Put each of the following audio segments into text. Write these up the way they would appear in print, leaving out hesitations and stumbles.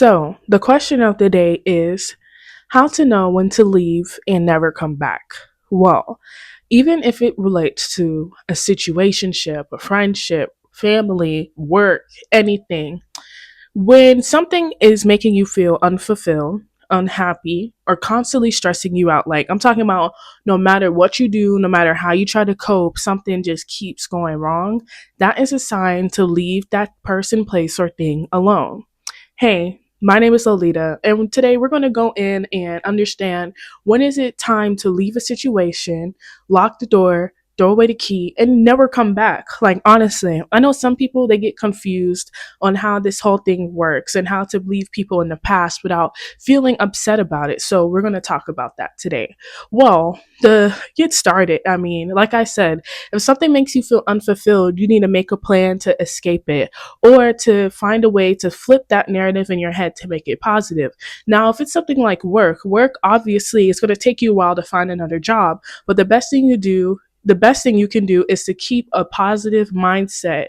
So, the question of the day is how to know when to leave and never come back. Well, even if it relates to a situationship, a friendship, family, work, anything, when something is making you feel unfulfilled, unhappy, or constantly stressing you out, like I'm talking about no matter what you do, no matter how you try to cope, something just keeps going wrong, that is a sign to leave that person, place, or thing alone. Hey, my name is Lolita, and today we're going to go in and understand when is it time to leave a situation, lock the door, throw away the key, and never come back. Like, honestly, I know some people they get confused on how this whole thing works and how to leave people in the past without feeling upset about it. So, we're going to talk about that today. Well, to get started, I mean, like I said, if something makes you feel unfulfilled, you need to make a plan to escape it or to find a way to flip that narrative in your head to make it positive. Now, if it's something like work obviously is going to take you a while to find another job, but the best thing you can do is to keep a positive mindset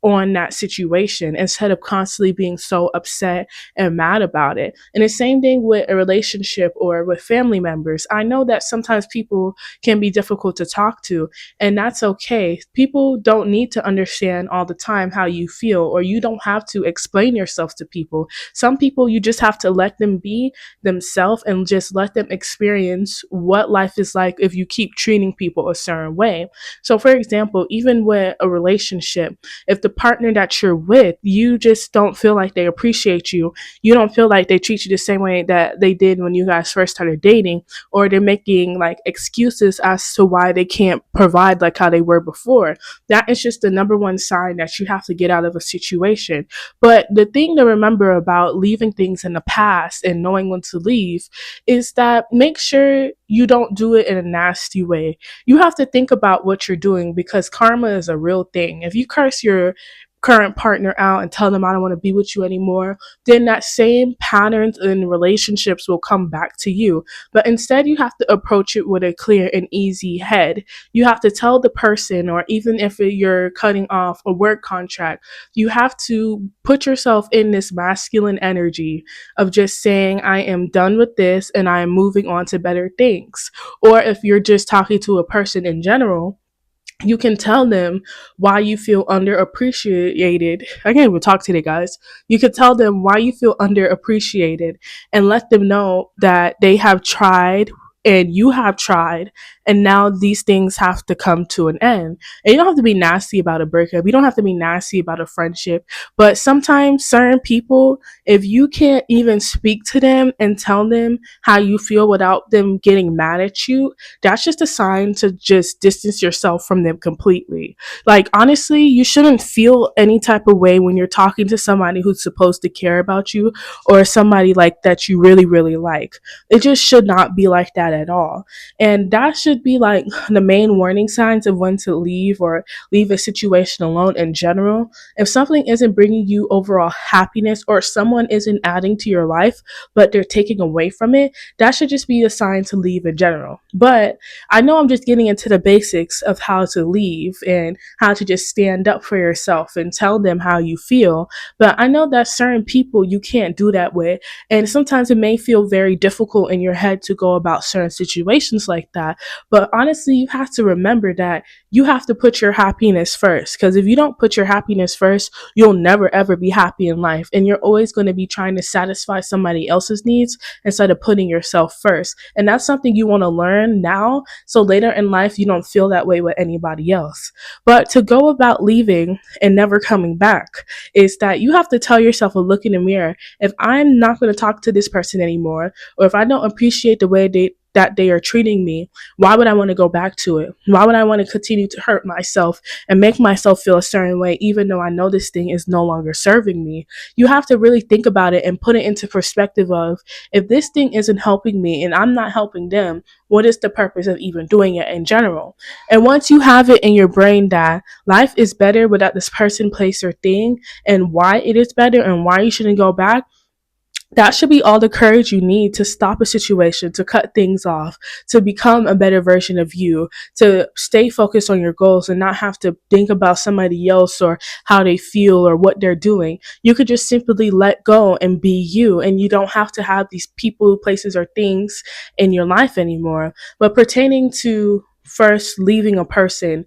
on that situation instead of constantly being so upset and mad about it. And the same thing with a relationship or with family members. I know that sometimes people can be difficult to talk to, and that's okay. People don't need to understand all the time how you feel, or you don't have to explain yourself to people. Some people, you just have to let them be themselves and just let them experience what life is like if you keep treating people a certain way. So, for example, even with a relationship, if the partner that you're with, you just don't feel like they appreciate you, you don't feel like they treat you the same way that they did when you guys first started dating, or they're making like excuses as to why they can't provide like how they were before, that is just the number one sign that you have to get out of a situation. But the thing to remember about leaving things in the past and knowing when to leave is that make sure you don't do it in a nasty way. You have to think about what you're doing because karma is a real thing. If you curse your current partner out and tell them I don't want to be with you anymore, then that same patterns in relationships will come back to you. But instead, you have to approach it with a clear and easy head. You have to tell the person, or even if you're cutting off a work contract, you have to put yourself in this masculine energy of just saying, I am done with this and I am moving on to better things. Or if you're just talking to a person in general, you can tell them why you feel underappreciated. I can't even talk today, guys. You can tell them why you feel underappreciated and let them know that they have tried and you have tried, and now these things have to come to an end. And you don't have to be nasty about a breakup. You don't have to be nasty about a friendship. But sometimes certain people, if you can't even speak to them and tell them how you feel without them getting mad at you, that's just a sign to just distance yourself from them completely. Like, honestly, you shouldn't feel any type of way when you're talking to somebody who's supposed to care about you or somebody like that you really, really like. It just should not be like that at all. And that should be like the main warning signs of when to leave or leave a situation alone in general. If something isn't bringing you overall happiness or someone isn't adding to your life, but they're taking away from it, that should just be a sign to leave in general. But I know I'm just getting into the basics of how to leave and how to just stand up for yourself and tell them how you feel. But I know that certain people you can't do that with. And sometimes it may feel very difficult in your head to go about certain situations like that. But honestly, you have to remember that you have to put your happiness first. Because if you don't put your happiness first, you'll never ever be happy in life. And you're always going to be trying to satisfy somebody else's needs instead of putting yourself first. And that's something you want to learn now, so later in life you don't feel that way with anybody else. But to go about leaving and never coming back is that you have to tell yourself and look in the mirror, if I'm not going to talk to this person anymore, or if I don't appreciate the way that they are treating me, why would I want to go back to it? Why would I want to continue to hurt myself and make myself feel a certain way, even though I know this thing is no longer serving me? You have to really think about it and put it into perspective of, if this thing isn't helping me and I'm not helping them, what is the purpose of even doing it in general? And once you have it in your brain that life is better without this person, place, or thing, and why it is better and why you shouldn't go back, That should be all the courage you need to stop a situation, to cut things off, to become a better version of you, to stay focused on your goals and not have to think about somebody else or how they feel or what they're doing. You could just simply let go and be you, and you don't have to have these people, places, or things in your life anymore. But pertaining to first leaving a person,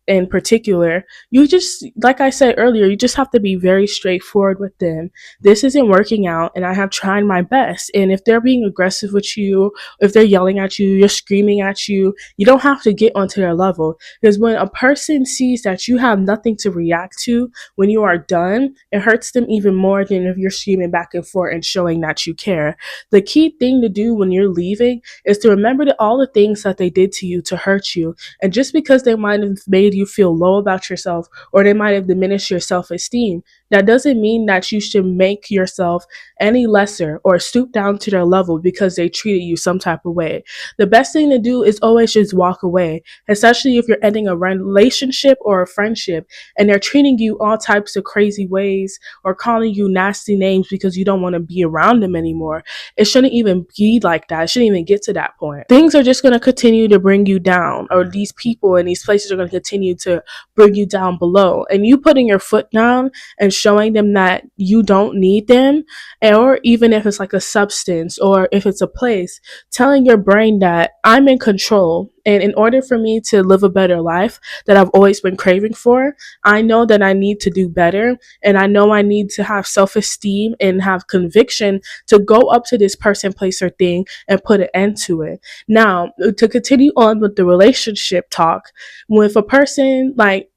in particular, you just, like I said earlier, you just have to be very straightforward with them. This isn't working out, and I have tried my best. And if they're being aggressive with you, if they're yelling at you, you're screaming at you, you don't have to get onto their level. Because when a person sees that you have nothing to react to when you are done, it hurts them even more than if you're screaming back and forth and showing that you care. The key thing to do when you're leaving is to remember that all the things that they did to you to hurt you, and just because they might have made you feel low about yourself or they might have diminished your self esteem, that doesn't mean that you should make yourself any lesser or stoop down to their level because they treated you some type of way. The best thing to do is always just walk away, especially if you're ending a relationship or a friendship and they're treating you all types of crazy ways or calling you nasty names because you don't want to be around them anymore. It shouldn't even be like that. It shouldn't even get to that point. Things are just going to continue to bring you down, or these people and these places are going to continue to bring you down below. And you putting your foot down and showing them that you don't need them, or even if it's like a substance or if it's a place, telling your brain that I'm in control. And in order for me to live a better life that I've always been craving for, I know that I need to do better. And I know I need to have self esteem and have conviction to go up to this person, place, or thing and put an end to it. Now, to continue on with the relationship talk, with a person like,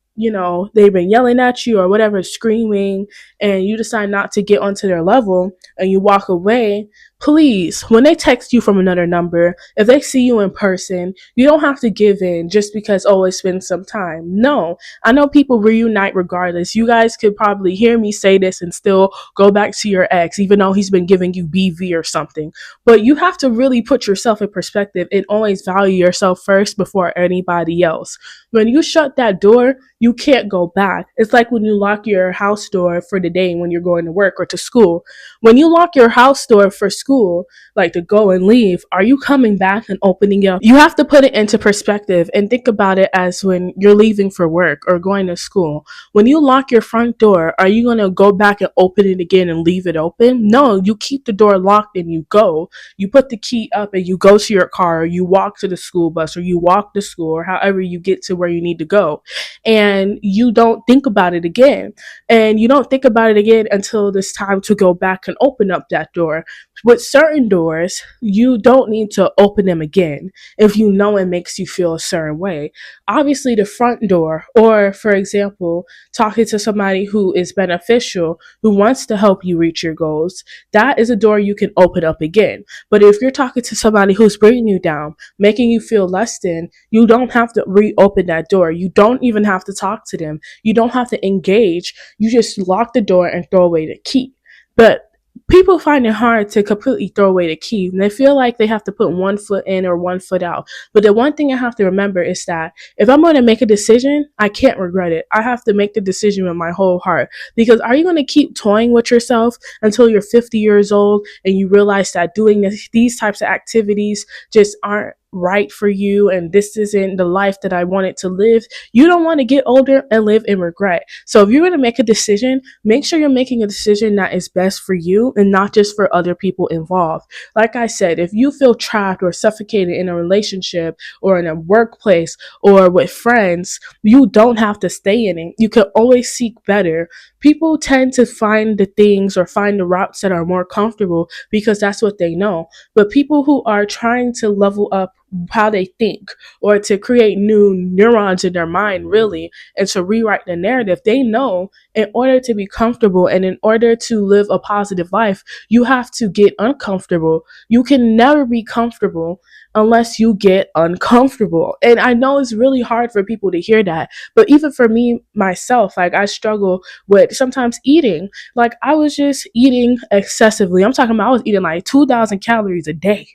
they've been yelling at you or whatever, screaming, and you decide not to get onto their level and you walk away, please, when they text you from another number, if they see you in person, you don't have to give in just because, oh, it's been some time. No, I know people reunite regardless. You guys could probably hear me say this and still go back to your ex, even though he's been giving you BV or something. But you have to really put yourself in perspective and always value yourself first before anybody else. When you shut that door, you can't go back. It's like when you lock your house door for the day when you're going to work or to school. When you lock your house door for school, like to go and leave, are you coming back and opening it up? You have to put it into perspective and think about it as when you're leaving for work or going to school. When you lock your front door, are you going to go back and open it again and leave it open? No, you keep the door locked and you go. You put the key up and you go to your car, or you walk to the school bus, or you walk to school, or however you get to where you need to go. And you don't think about it again. And you don't think about it again until it's time to go back and open up that door. With certain doors, you don't need to open them again if you know it makes you feel a certain way. Obviously, the front door, or for example, talking to somebody who is beneficial, who wants to help you reach your goals, that is a door you can open up again. But if you're talking to somebody who's bringing you down, making you feel less than, you don't have to reopen that door. You don't even have to talk to them. You don't have to engage. You just lock the door and throw away the key. But people find it hard to completely throw away the key, and they feel like they have to put one foot in or one foot out. But the one thing I have to remember is that if I'm going to make a decision, I can't regret it. I have to make the decision with my whole heart. Because are you going to keep toying with yourself until you're 50 years old and you realize that doing these types of activities just aren't right for you, and this isn't the life that I wanted to live? You don't want to get older and live in regret. So if you're going to make a decision, make sure you're making a decision that is best for you and not just for other people involved. Like I said, if you feel trapped or suffocated in a relationship or in a workplace or with friends, you don't have to stay in it. You can always seek better. People tend to find the things or find the routes that are more comfortable because that's what they know. But people who are trying to level up how they think or to create new neurons in their mind, really, and to rewrite the narrative, they know in order to be comfortable and in order to live a positive life, you have to get uncomfortable. You can never be comfortable unless you get uncomfortable. And I know it's really hard for people to hear that, but even for me myself, like I struggle with sometimes eating. Like I was just eating excessively. I'm talking about I was eating like 2,000 calories a day.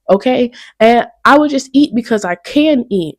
Okay. And I would just eat because I can eat.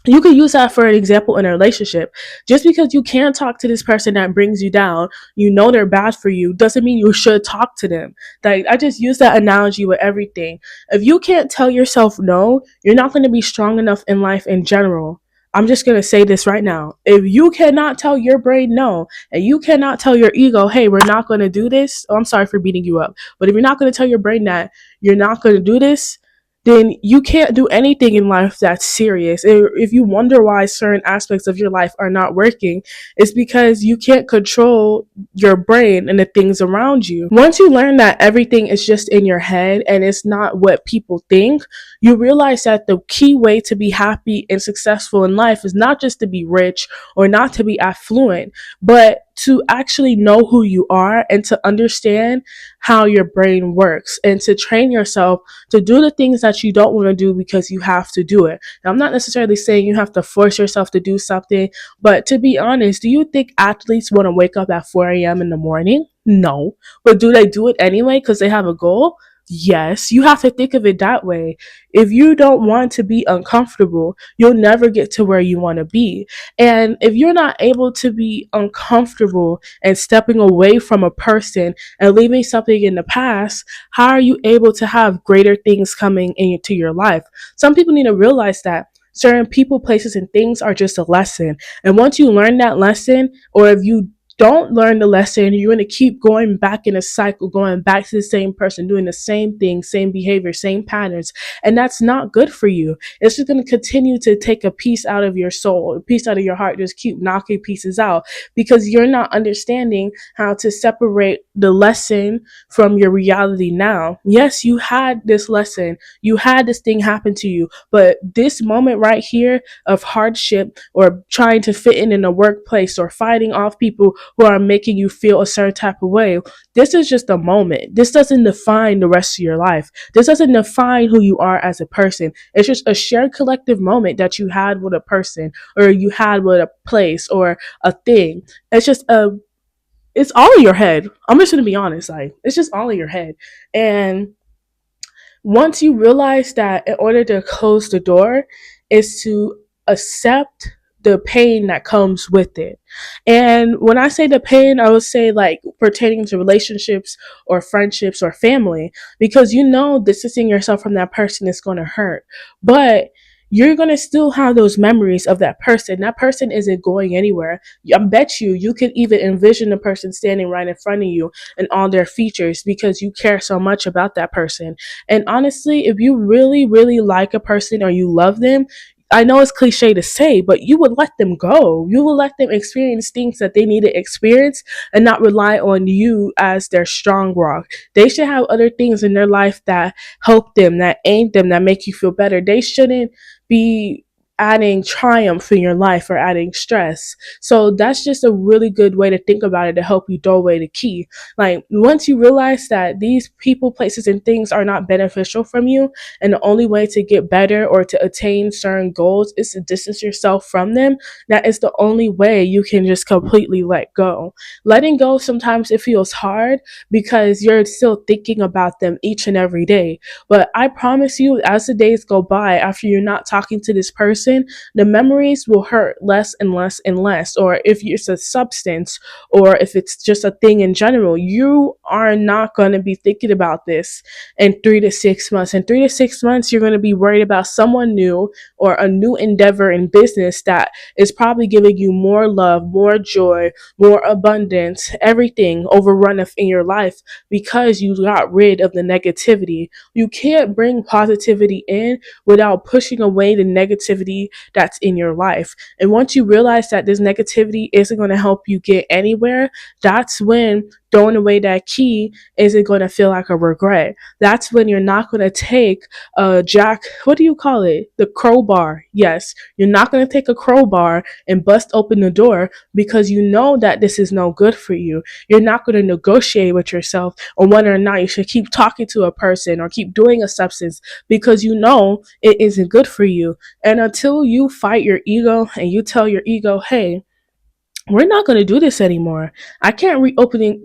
You could use that for an example in a relationship. Just because you can't talk to this person that brings you down, you know they're bad for you, doesn't mean you should talk to them. Like, I just use that analogy with everything. If you can't tell yourself no, you're not going to be strong enough in life in general. I'm just going to say this right now. If you cannot tell your brain no, and you cannot tell your ego, hey, we're not going to do this. Oh, I'm sorry for beating you up. But if you're not going to tell your brain that you're not going to do this, then you can't do anything in life that's serious. If you wonder why certain aspects of your life are not working, it's because you can't control your brain and the things around you. Once you learn that everything is just in your head and it's not what people think, you realize that the key way to be happy and successful in life is not just to be rich or not to be affluent, but to actually know who you are and to understand how your brain works and to train yourself to do the things that you don't want to do because you have to do it. Now, I'm not necessarily saying you have to force yourself to do something, but to be honest, do you think athletes want to wake up at 4 a.m. in the morning? No. But do they do it anyway because they have a goal? Yes, you have to think of it that way. If you don't want to be uncomfortable, you'll never get to where you want to be. And if you're not able to be uncomfortable and stepping away from a person and leaving something in the past, how are you able to have greater things coming into your life? Some people need to realize that certain people, places, and things are just a lesson. And once you learn that lesson, or if you don't learn the lesson, you're going to keep going back in a cycle, going back to the same person, doing the same thing, same behavior, same patterns. And that's not good for you. It's just going to continue to take a piece out of your soul, a piece out of your heart, just keep knocking pieces out because you're not understanding how to separate the lesson from your reality now. Yes, you had this lesson, you had this thing happen to you, but this moment right here of hardship or trying to fit in a workplace or fighting off people who are making you feel a certain type of way, this is just a moment. This doesn't define the rest of your life. This doesn't define who you are as a person. It's just a shared collective moment that you had with a person or you had with a place or a thing. It's just a it's all in your head. I'm just gonna be honest, like it's just all in your head. And once you realize that in order to close the door is to accept the pain that comes with it. And when I say the pain, I would say like pertaining to relationships or friendships or family, because you know distancing yourself from that person is going to hurt. But you're going to still have those memories of that person. That person isn't going anywhere. I bet you could even envision the person standing right in front of you and all their features because you care so much about that person. And honestly, if you really, really like a person or you love them, I know it's cliche to say, but you would let them go. You will let them experience things that they need to experience and not rely on you as their strong rock. They should have other things in their life that help them, that aid them, that make you feel better. They shouldn't be adding triumph in your life or adding stress. So that's just a really good way to think about it to help you throw away the key. Like once you realize that these people, places, and things are not beneficial from you, and the only way to get better or to attain certain goals is to distance yourself from them, that is the only way you can just completely let go. Letting go sometimes it feels hard because you're still thinking about them each and every day. But I promise you, as the days go by, after you're not talking to this person, the memories will hurt less and less and less. Or if it's a substance, or if it's just a thing in general, you are not going to be thinking about this in 3 to 6 months. In 3 to 6 months, you're going to be worried about someone new or a new endeavor in business that is probably giving you more love, more joy, more abundance, everything overrun in your life because you got rid of the negativity. You can't bring positivity in without pushing away the negativity that's in your life. And once you realize that this negativity isn't going to help you get anywhere, that's when throwing away that key isn't going to feel like a regret. That's when you're not going to take a jack, what do you call it? The crowbar. Yes, you're not going to take a crowbar and bust open the door because you know that this is no good for you. You're not going to negotiate with yourself on whether or not you should keep talking to a person or keep doing a substance because you know it isn't good for you. And until you fight your ego and you tell your ego, hey, we're not going to do this anymore. I can't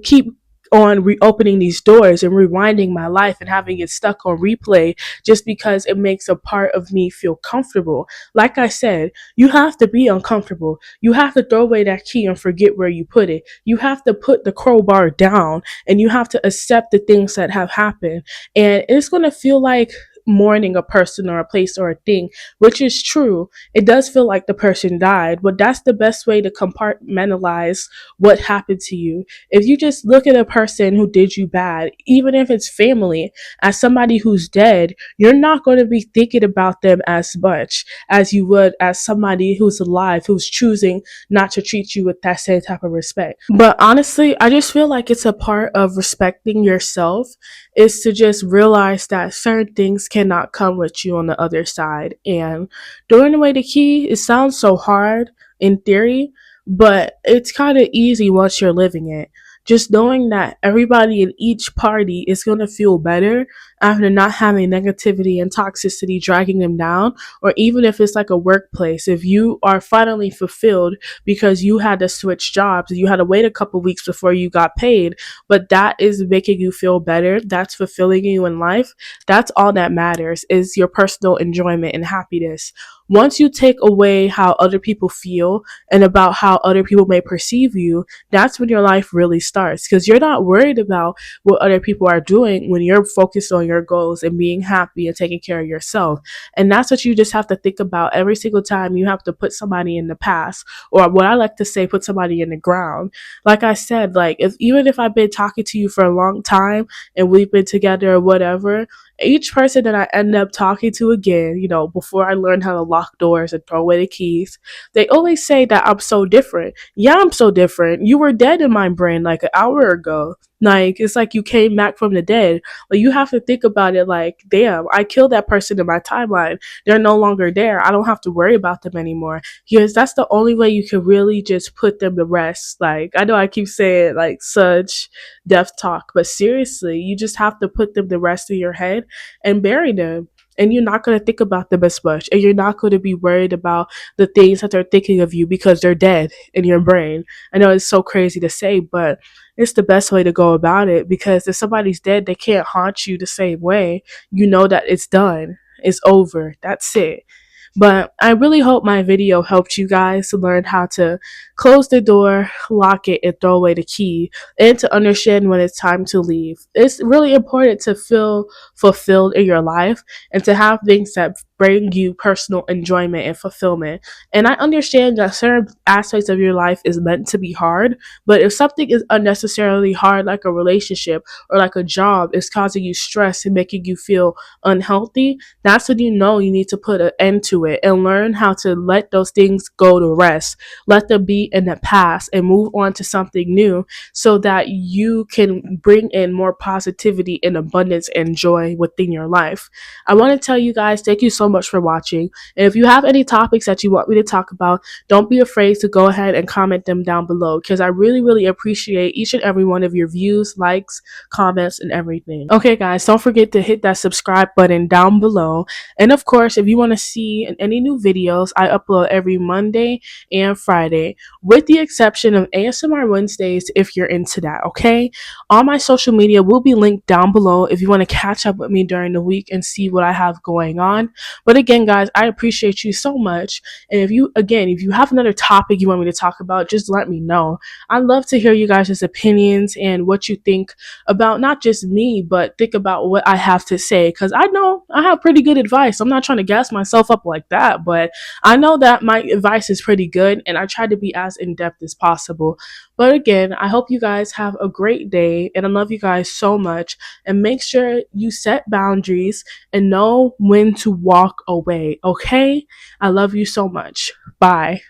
keep on reopening these doors and rewinding my life and having it stuck on replay just because it makes a part of me feel comfortable. Like I said, you have to be uncomfortable. You have to throw away that key and forget where you put it. You have to put the crowbar down and you have to accept the things that have happened. And it's going to feel like mourning a person or a place or a thing, which is true. It does feel like the person died, but that's the best way to compartmentalize what happened to you. If you just look at a person who did you bad, even if it's family, as somebody who's dead, you're not going to be thinking about them as much as you would as somebody who's alive, who's choosing not to treat you with that same type of respect. But honestly, I just feel like it's a part of respecting yourself is to just realize that certain things cannot come with you on the other side. And throwing away the key, it sounds so hard in theory, but it's kind of easy once you're living it. Just knowing that everybody in each party is going to feel better after not having negativity and toxicity dragging them down, or even if it's like a workplace, if you are finally fulfilled because you had to switch jobs, you had to wait a couple weeks before you got paid, but that is making you feel better, that's fulfilling you in life, that's all that matters is your personal enjoyment and happiness. Once you take away how other people feel and about how other people may perceive you, that's when your life really starts because you're not worried about what other people are doing when you're focused on your goals and being happy and taking care of yourself. And that's what you just have to think about every single time you have to put somebody in the past, or what I like to say, put somebody in the ground. Like I said, like if even if I've been talking to you for a long time and we've been together or whatever, each person that I end up talking to again, before I learned how to lock doors and throw away the keys, they always say that I'm so different. Yeah, I'm so different. You were dead in my brain like an hour ago. Like, it's like you came back from the dead. But you have to think about it like, damn, I killed that person in my timeline. They're no longer there. I don't have to worry about them anymore. Because that's the only way you can really just put them to rest. Like, I know I keep saying like such death talk, but seriously, you just have to put them to rest in your head and bury them. And you're not going to think about them as much. And you're not going to be worried about the things that they're thinking of you because they're dead in your brain. I know it's so crazy to say, but it's the best way to go about it because if somebody's dead, they can't haunt you the same way. You know that it's done. It's over. That's it. But I really hope my video helped you guys to learn how to close the door, lock it, and throw away the key, and to understand when it's time to leave. It's really important to feel fulfilled in your life and to have things that bring you personal enjoyment and fulfillment. And I understand that certain aspects of your life is meant to be hard, but if something is unnecessarily hard, like a relationship or like a job, is causing you stress and making you feel unhealthy, that's when you know you need to put an end to it and learn how to let those things go to rest. Let them be in the past and move on to something new so that you can bring in more positivity and abundance and joy within your life. I want to tell you guys, thank you so much for watching. And if you have any topics that you want me to talk about, don't be afraid to go ahead and comment them down below because I really, really appreciate each and every one of your views, likes, comments, and everything. Okay, guys, don't forget to hit that subscribe button down below. And of course, if you want to see any new videos, I upload every Monday and Friday, with the exception of ASMR Wednesdays if you're into that, okay? All my social media will be linked down below if you want to catch up with me during the week and see what I have going on. But again, guys, I appreciate you so much. And if you have another topic you want me to talk about, just let me know. I'd love to hear you guys' opinions and what you think about not just me, but think about what I have to say. Because I know I have pretty good advice. I'm not trying to gas myself up like that, but I know that my advice is pretty good and I try to be as in depth as possible. But again, I hope you guys have a great day and I love you guys so much. And make sure you set boundaries and know when to walk away, okay? I love you so much. Bye.